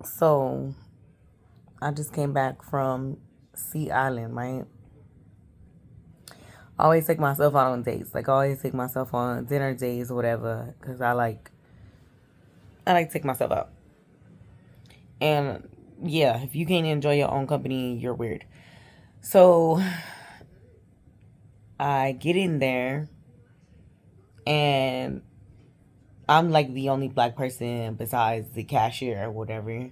So I just came back from Sea Island, right? I always take myself out on dates. Like I always take myself on dinner dates or whatever, because I like to take myself out. And yeah, if you can't enjoy your own company, you're weird. So I get in there, and I'm like the only black person besides the cashier or whatever.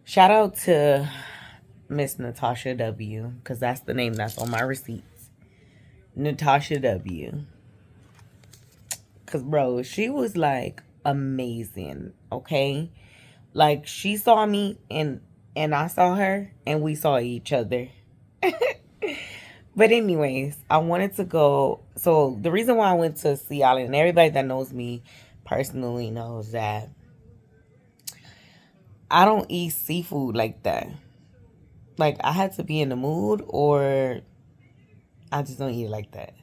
Shout out to Miss Natasha W, because that's the name that's on my receipts. Natasha W. Because, bro, she was like amazing, okay? Like, she saw me and I saw her, and we saw each other. But anyways, I wanted to go. So the reason why I went to Sea Island, and everybody that knows me personally knows that I don't eat seafood like that. Like I had to be in the mood, or I just don't eat it like that.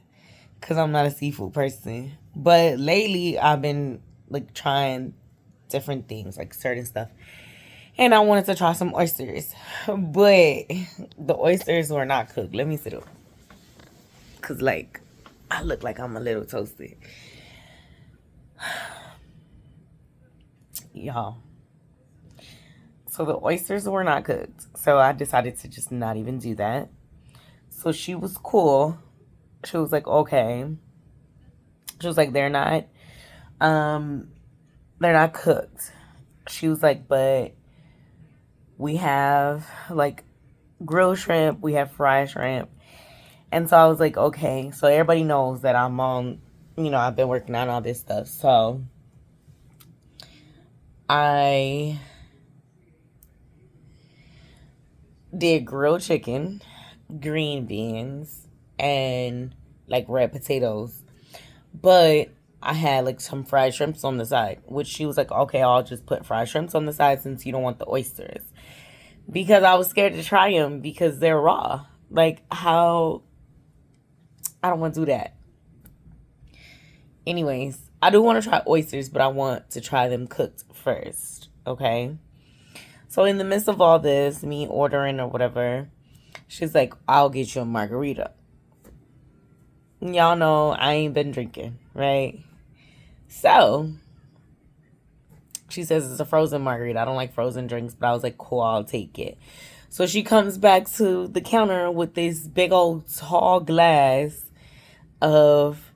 Cause I'm not a seafood person. But lately, I've been like trying different things, like certain stuff, and I wanted to try some oysters, but the oysters were not cooked. Let me sit up, cause like I look like I'm a little toasted, y'all. So the oysters were not cooked. So I decided to just not even do that. So she was cool. She was like, okay. She was like, um they're not cooked. She was like, but we have like grilled shrimp, we have fried shrimp. And so I was like, okay. So everybody knows that I'm on, I've been working on all this stuff. So I did grilled chicken, green beans, and like red potatoes. But I had like some fried shrimps on the side, which she was like, okay, I'll just put fried shrimps on the side since you don't want the oysters. Because I was scared to try them because they're raw. Like, how? I don't want to do that. Anyways, I do want to try oysters, but I want to try them cooked first. Okay. So, in the midst of all this, me ordering or whatever, she's like, I'll get you a margarita. Y'all know I ain't been drinking, right? So, she says it's a frozen margarita. I don't like frozen drinks, but I was like, cool, I'll take it. So she comes back to the counter with this big old tall glass of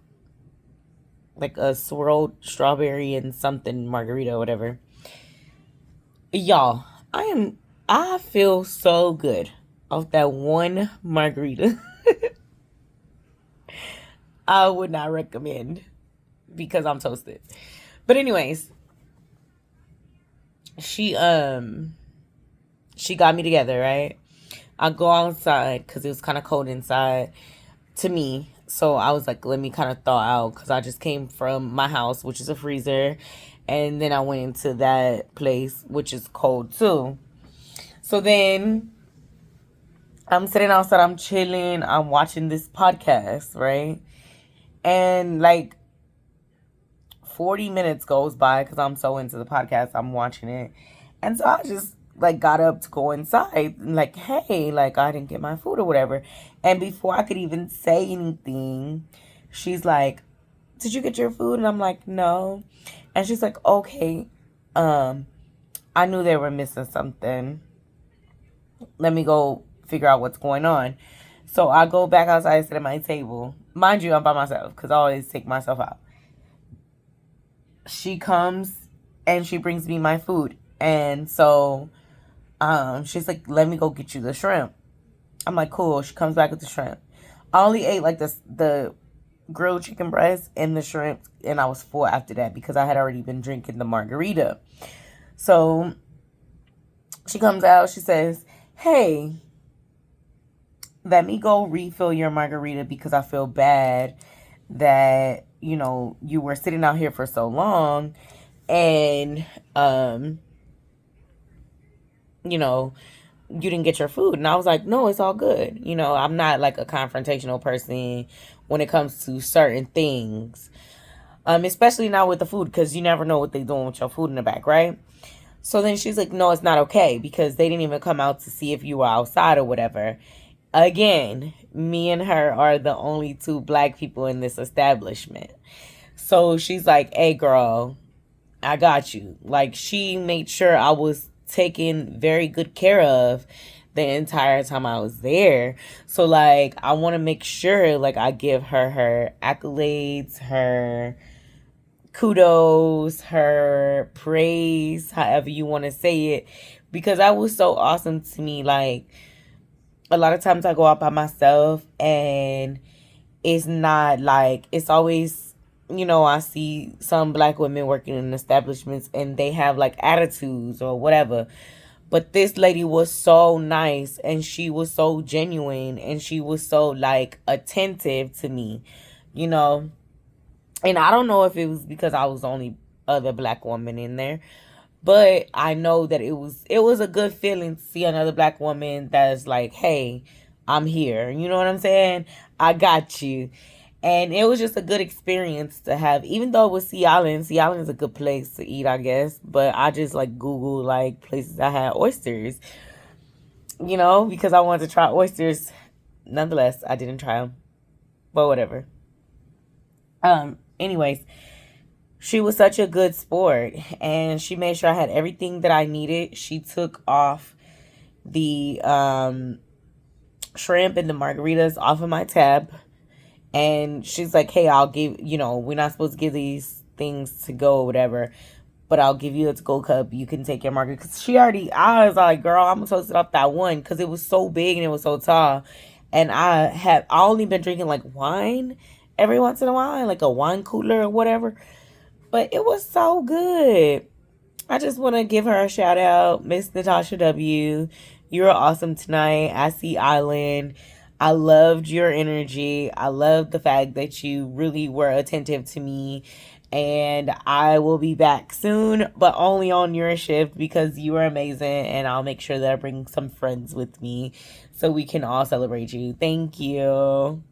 like a swirled strawberry and something margarita or whatever. Y'all, I feel so good off that one margarita. I would not recommend because I'm toasted. But anyways, she she got me together, right? I go outside because it was kind of cold inside to me. So I was like, let me kind of thaw out because I just came from my house, which is a freezer. And then I went into that place, which is cold too. So then I'm sitting outside, I'm chilling, I'm watching this podcast, right? And like 40 minutes goes by because I'm so into the podcast, I'm watching it. And so I just like got up to go inside and like, hey, like I didn't get my food or whatever. And before I could even say anything, she's like, did you get your food? And I'm like, no. And she's like, okay, um, I knew they were missing something. Let me go figure out what's going on. So I go back outside and sit at my table. Mind you, I'm by myself because I always take myself out. She comes and she brings me my food. And so she's like, let me go get you the shrimp. I'm like, cool. She comes back with the shrimp. I only ate like the grilled chicken breast and the shrimp, and I was full after that because I had already been drinking the margarita. So she comes out, she says, hey, let me go refill your margarita because I feel bad that, you were sitting out here for so long and, you know, you didn't get your food. And I was like, no, it's all good. I'm not like a confrontational person when it comes to certain things. Especially not with the food because you never know what they're doing with your food in the back, right? So then she's like, no, it's not okay because they didn't even come out to see if you were outside or whatever. Again, me and her are the only two black people in this establishment. So she's like, hey, girl, I got you. Like, she made sure I was taken very good care of the entire time I was there. So, like, I want to make sure, like, I give her accolades, her kudos, her praise, however you want to say it, because that was so awesome to me. Like, a lot of times I go out by myself and it's not like, it's always, I see some black women working in establishments and they have like attitudes or whatever. But this lady was so nice and she was so genuine and she was so like attentive to me, you know. And I don't know if it was because I was the only other black woman in there, but I know that it was a good feeling to see another black woman that's like, "Hey, I'm here." You know what I'm saying? I got you. And it was just a good experience to have, even though it was Sea Island. Sea Island is a good place to eat, I guess. But I just like Google like places that had oysters, because I wanted to try oysters. Nonetheless, I didn't try them, but whatever. Anyways, she was such a good sport and she made sure I had everything that I needed. She took off the shrimp and the margaritas off of my tab and she's like, hey, I'll give, we're not supposed to give these things to go or whatever, but I'll give you a to-go cup. You can take your margarita. Because I was like, girl, I'm going to toast it off that one because it was so big and it was so tall. And I only been drinking like wine every once in a while, like a wine cooler or whatever. But it was so good. I just want to give her a shout out, Miss Natasha W. You're awesome tonight at Sea Island. I loved your energy. I loved the fact that you really were attentive to me. And I will be back soon, but only on your shift because you are amazing. And I'll make sure that I bring some friends with me so we can all celebrate you. Thank you.